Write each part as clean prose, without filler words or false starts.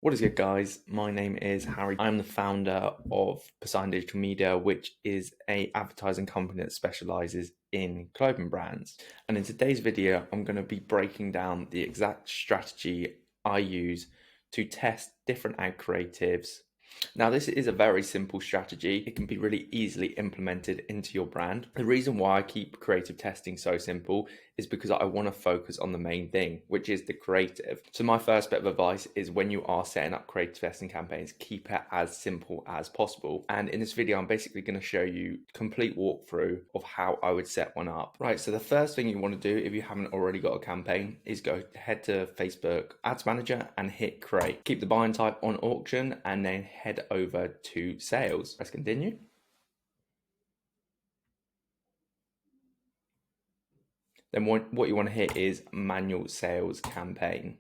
What is good, guys? My name is Harry. I'm the founder of Poseidon Digital Media, which is a advertising company that specializes in clothing brands. And in today's video, I'm going to be breaking down the exact strategy I use to test different ad creatives. Now, this is a very simple strategy. It can be really easily implemented into your brand. The reason why I keep creative testing so simple is because I want to focus on the main thing, which is the creative. So my first bit of advice is when you are setting up creative testing campaigns, keep it as simple as possible. And in this video, I'm basically going to show you a complete walkthrough of how I would set one up. Right, so the first thing you want to do if you haven't already got a campaign is head to Facebook Ads Manager and hit create. Keep the buying type on auction and then head over to sales. Press continue. Then what you want to hit is manual sales campaign.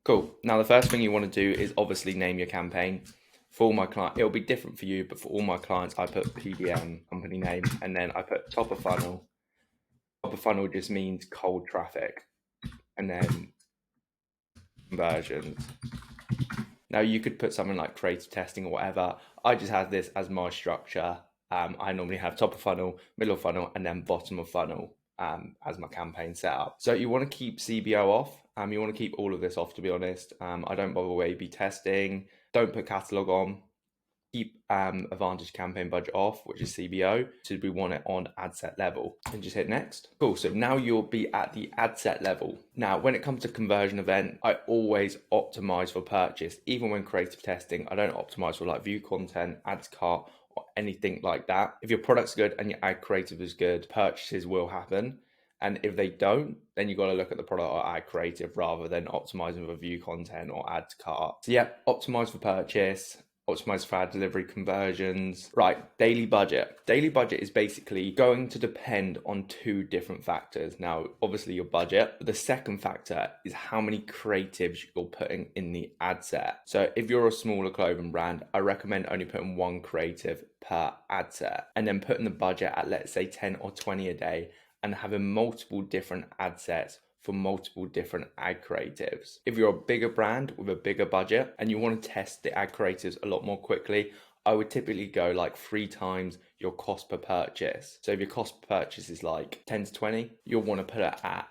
Cool. Now the first thing you want to do is obviously name your campaign. For all my clients, it'll be different for you, but for all my clients, I put PDM, company name, and then I put top of funnel. Top of funnel just means cold traffic, and then conversions. Now you could put something like creative testing or whatever. I just have this as my structure. I normally have top of funnel, middle of funnel, and then bottom of funnel as my campaign setup. So you want to keep CBO off. You want to keep all of this off, to be honest. I don't bother with A/B testing. Don't put catalog on. Keep advantage campaign budget off, which is CBO. So we want it on ad set level, and just hit next. Cool. So now you'll be at the ad set level. Now, when it comes to conversion event, I always optimize for purchase. Even when creative testing, I don't optimize for like view content, ads cart, or anything like that. If your product's good and your ad creative is good, purchases will happen. And if they don't, then you've got to look at the product or ad creative rather than optimizing for view content or add to cart. So yeah, optimize for purchase, optimize for ad delivery conversions. Right, daily budget. Daily budget is basically going to depend on two different factors. Now, obviously your budget, but the second factor is how many creatives you're putting in the ad set. So if you're a smaller clothing brand, I recommend only putting one creative per ad set and then putting the budget at, let's say, 10 or 20 a day, and having multiple different ad sets for multiple different ad creatives. If you're a bigger brand with a bigger budget and you want to test the ad creatives a lot more quickly, I would typically go like 3 times your cost per purchase. So if your cost per purchase is like 10 to 20, you'll want to put it at,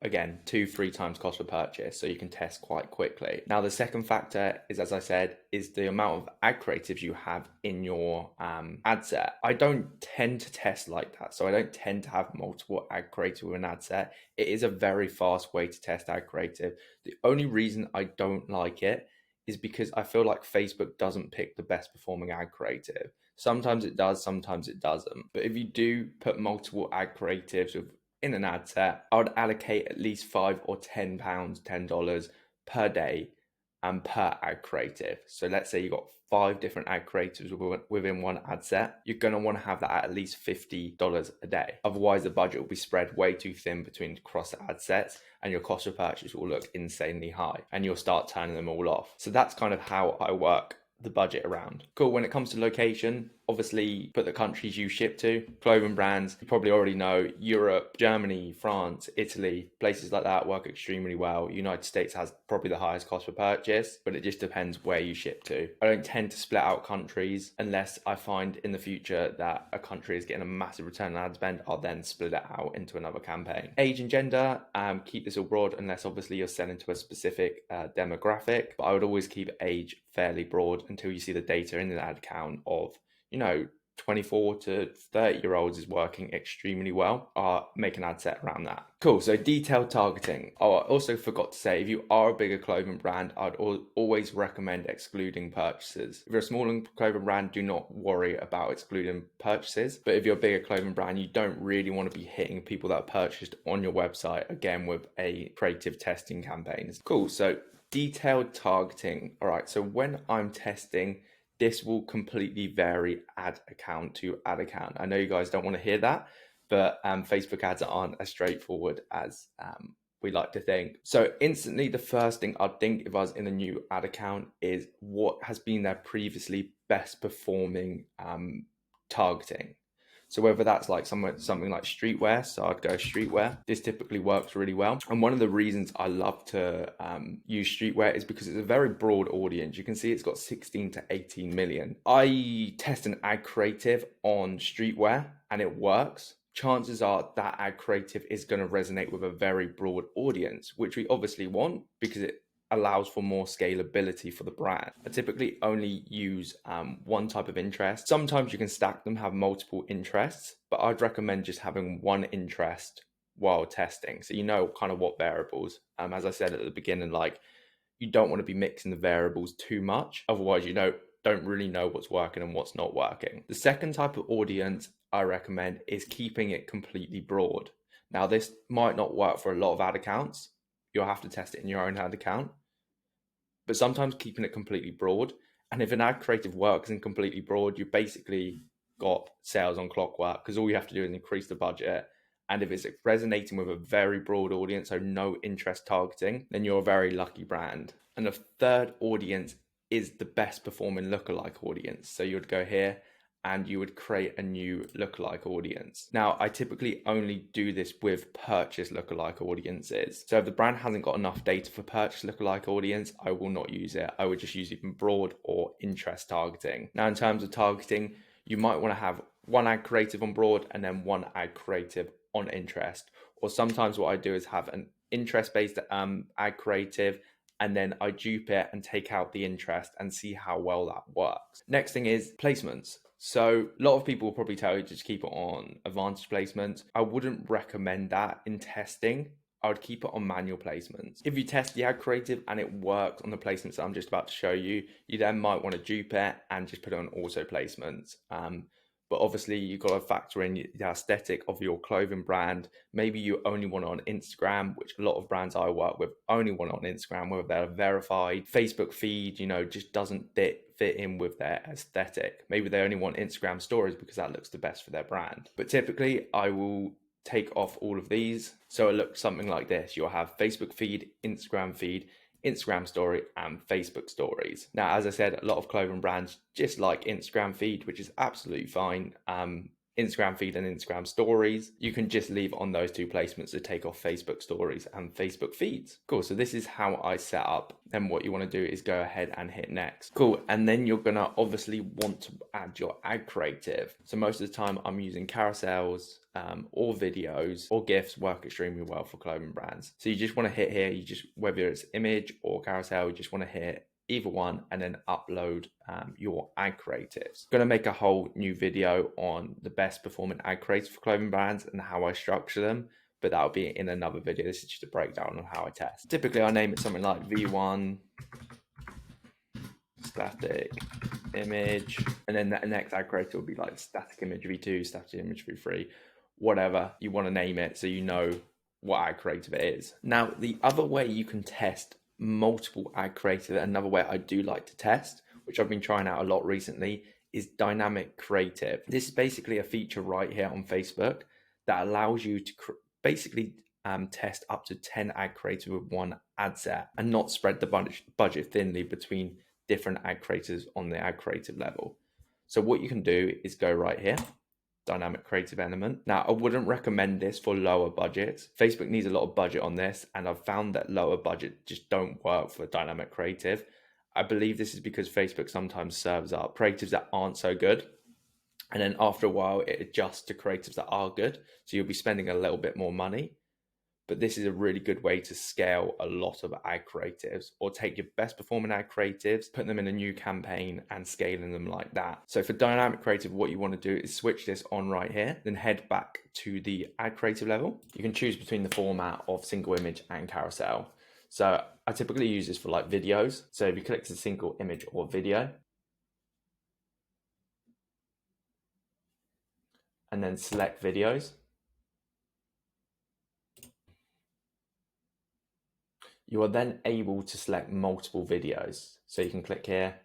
again, 2-3 times cost per purchase so you can test quite quickly. Now, the second factor is, as I said, is the amount of ad creatives you have in your ad set. I don't tend to test like that. So I don't tend to have multiple ad creatives with an ad set. It is a very fast way to test ad creative. The only reason I don't like it is because I feel like Facebook doesn't pick the best performing ad creative. Sometimes it does, sometimes it doesn't. But if you do put multiple ad creatives in an ad set, I would allocate at least £5 or £10, $10 per day and per ad creative. So let's say you got 5 different ad creatives within one ad set. You're going to want to have that at least $50 a day. Otherwise, the budget will be spread way too thin between cross ad sets and your cost of purchase will look insanely high and you'll start turning them all off. So that's kind of how I work the budget around. Cool. When it comes to location, obviously put the countries you ship to. Clothing brands, you probably already know, Europe, Germany, France, Italy, places like that work extremely well. United States has probably the highest cost per purchase, but it just depends where you ship to. I don't tend to split out countries unless I find in the future that a country is getting a massive return on ad spend. I'll then split it out into another campaign. Age and gender, keep this all broad unless obviously you're selling to a specific demographic, but I would always keep age fairly broad until you see the data in the ad count of 24 to 30-year-olds is working extremely well. Make an ad set around that. Cool. So detailed targeting. Oh, I also forgot to say, if you are a bigger clothing brand, I'd always recommend excluding purchases. If you're a smaller clothing brand, do not worry about excluding purchases. But if you're a bigger clothing brand, you don't really want to be hitting people that are purchased on your website, again, with a creative testing campaigns. Cool. So detailed targeting. All right. So when I'm testing, this will completely vary ad account to ad account. I know you guys don't want to hear that, but Facebook ads aren't as straightforward as we like to think. So instantly, the first thing I'd think if I was in a new ad account is what has been their previously best performing targeting. So whether that's like something like streetwear, so I'd go streetwear. This typically works really well. And one of the reasons I love to use streetwear is because it's a very broad audience. You can see it's got 16 to 18 million. I test an ad creative on streetwear and it works. Chances are that ad creative is going to resonate with a very broad audience, which we obviously want because it allows for more scalability for the brand. I typically only use one type of interest. Sometimes you can stack them, have multiple interests, but I'd recommend just having one interest while testing. So you know kind of what variables, as I said at the beginning, like you don't want to be mixing the variables too much. Otherwise, you don't really know what's working and what's not working. The second type of audience I recommend is keeping it completely broad. Now, this might not work for a lot of ad accounts. You'll have to test it in your own ad account. But sometimes keeping it completely broad. And if an ad creative works in completely broad, you basically got sales on clockwork because all you have to do is increase the budget. And if it's resonating with a very broad audience, so no interest targeting, then you're a very lucky brand. And the third audience is the best performing lookalike audience. So you would go here and you would create a new lookalike audience. Now, I typically only do this with purchase lookalike audiences. So if the brand hasn't got enough data for purchase lookalike audience, I will not use it. I would just use even broad or interest targeting. Now, in terms of targeting, you might want to have one ad creative on broad and then one ad creative on interest. Or sometimes what I do is have an interest-based ad creative and then I dupe it and take out the interest and see how well that works. Next thing is placements. So a lot of people will probably tell you to just keep it on advantage placements. I wouldn't recommend that in testing. I would keep it on manual placements. If you test the ad creative and it works on the placements that I'm just about to show you, you then might want to dupe it and just put it on auto placements. But obviously you've got to factor in the aesthetic of your clothing brand. Maybe you only want it on Instagram, which a lot of brands I work with only want it on Instagram, whether they're verified. Facebook feed, just doesn't fit in with their aesthetic. Maybe they only want Instagram stories because that looks the best for their brand. But typically I will take off all of these. So it looks something like this. You'll have Facebook feed, Instagram story, and Facebook stories. Now, as I said, a lot of clothing brands just like Instagram feed, which is absolutely fine. Instagram feed and Instagram stories, you can just leave on those two placements to take off Facebook stories and Facebook feeds. Cool, so this is how I set up. Then what you want to do is go ahead and hit next. Cool, and then you're gonna obviously want to add your ad creative. So most of the time I'm using carousels or videos or GIFs work extremely well for clothing brands. So you just want to hit here, whether it's image or carousel, you just want to hit either one and then upload your ad creatives. I'm going to make a whole new video on the best performing ad creatives for clothing brands and how I structure them, but that'll be in another video. This is just a breakdown of how I test. Typically I name it something like V1 static image, and then the next ad creative will be like static image V2, static image V3, whatever you want to name it, so you know what ad creative it is. Now, the other way you can test multiple ad creative, another way I do like to test, which I've been trying out a lot recently, is dynamic creative. This is basically a feature right here on Facebook that allows you to basically test up to 10 ad creative with one ad set and not spread the budget thinly between different ad creators on the ad creative level. So what you can do is go right here, dynamic creative element. Now, I wouldn't recommend this for lower budgets. Facebook needs a lot of budget on this, and I've found that lower budget just don't work for dynamic creative. I believe this is because Facebook sometimes serves up creatives that aren't so good, and then after a while it adjusts to creatives that are good, so you'll be spending a little bit more money. But this is a really good way to scale a lot of ad creatives, or take your best performing ad creatives, put them in a new campaign and scaling them like that. So for dynamic creative, what you want to do is switch this on right here, then head back to the ad creative level. You can choose between the format of single image and carousel. So I typically use this for like videos. So if you click to single image or video, and then select videos, you are then able to select multiple videos. So you can click here.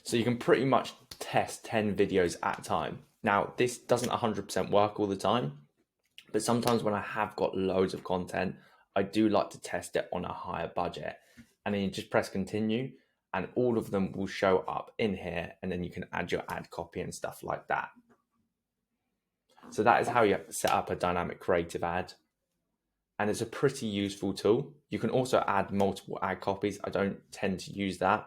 So you can pretty much test 10 videos at a time. Now, this doesn't 100% work all the time, but sometimes when I have got loads of content, I do like to test it on a higher budget. And then you just press continue and all of them will show up in here, and then you can add your ad copy and stuff like that. So that is how you set up a dynamic creative ad. And it's a pretty useful tool. You can also add multiple ad copies. I don't tend to use that.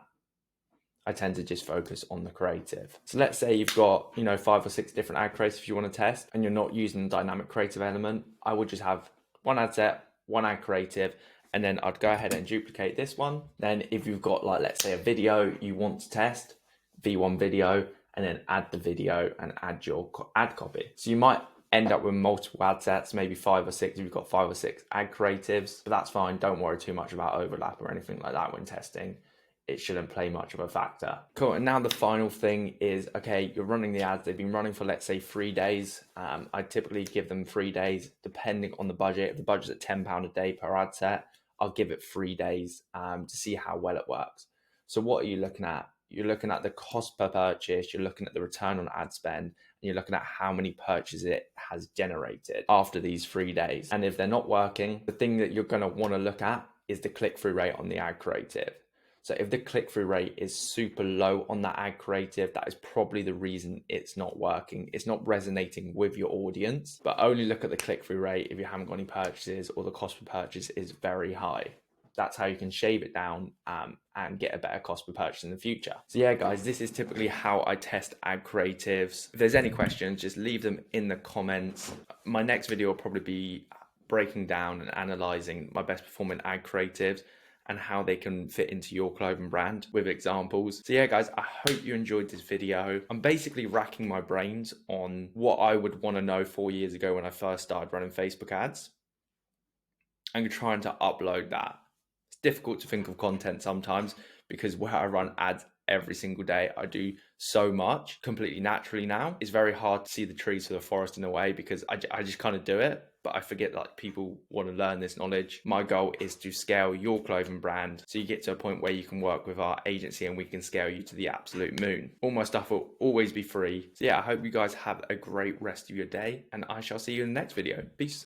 I tend to just focus on the creative. So let's say you've got, 5 or 6 different ad creatives you want to test and you're not using the dynamic creative element. I would just have one ad set, one ad creative, and then I'd go ahead and duplicate this one. Then if you've got let's say a video you want to test, V1 video, and then add the video and add your ad copy. So you might end up with multiple ad sets, maybe 5 or 6 if you've got 5 or 6 ad creatives, but that's fine. Don't worry too much about overlap or anything like that when testing. It shouldn't play much of a factor. Cool, and now the final thing is, okay, you're running the ads. They've been running for, let's say, 3 days. I typically give them 3 days, depending on the budget. If the budget's at £10 a day per ad set, I'll give it 3 days to see how well it works. So what are you looking at? You're looking at the cost per purchase, you're looking at the return on ad spend, and you're looking at how many purchases it has generated after these 3 days. And if they're not working, the thing that you're going to want to look at is the click-through rate on the ad creative. So if the click-through rate is super low on that ad creative, that is probably the reason it's not working. It's not resonating with your audience, but only look at the click-through rate if you haven't got any purchases or the cost per purchase is very high. That's how you can shave it down and get a better cost per purchase in the future. So yeah, guys, this is typically how I test ad creatives. If there's any questions, just leave them in the comments. My next video will probably be breaking down and analyzing my best performing ad creatives and how they can fit into your clothing brand with examples. So yeah, guys, I hope you enjoyed this video. I'm basically racking my brains on what I would want to know 4 years ago when I first started running Facebook ads. I'm trying to upload that. It's difficult to think of content sometimes because where I run ads every single day, I do so much completely naturally now. It's very hard to see the trees for the forest in a way because I just kind of do it, but I forget that people want to learn this knowledge. My goal is to scale your clothing brand so you get to a point where you can work with our agency and we can scale you to the absolute moon. All my stuff will always be free. So yeah, I hope you guys have a great rest of your day and I shall see you in the next video. Peace.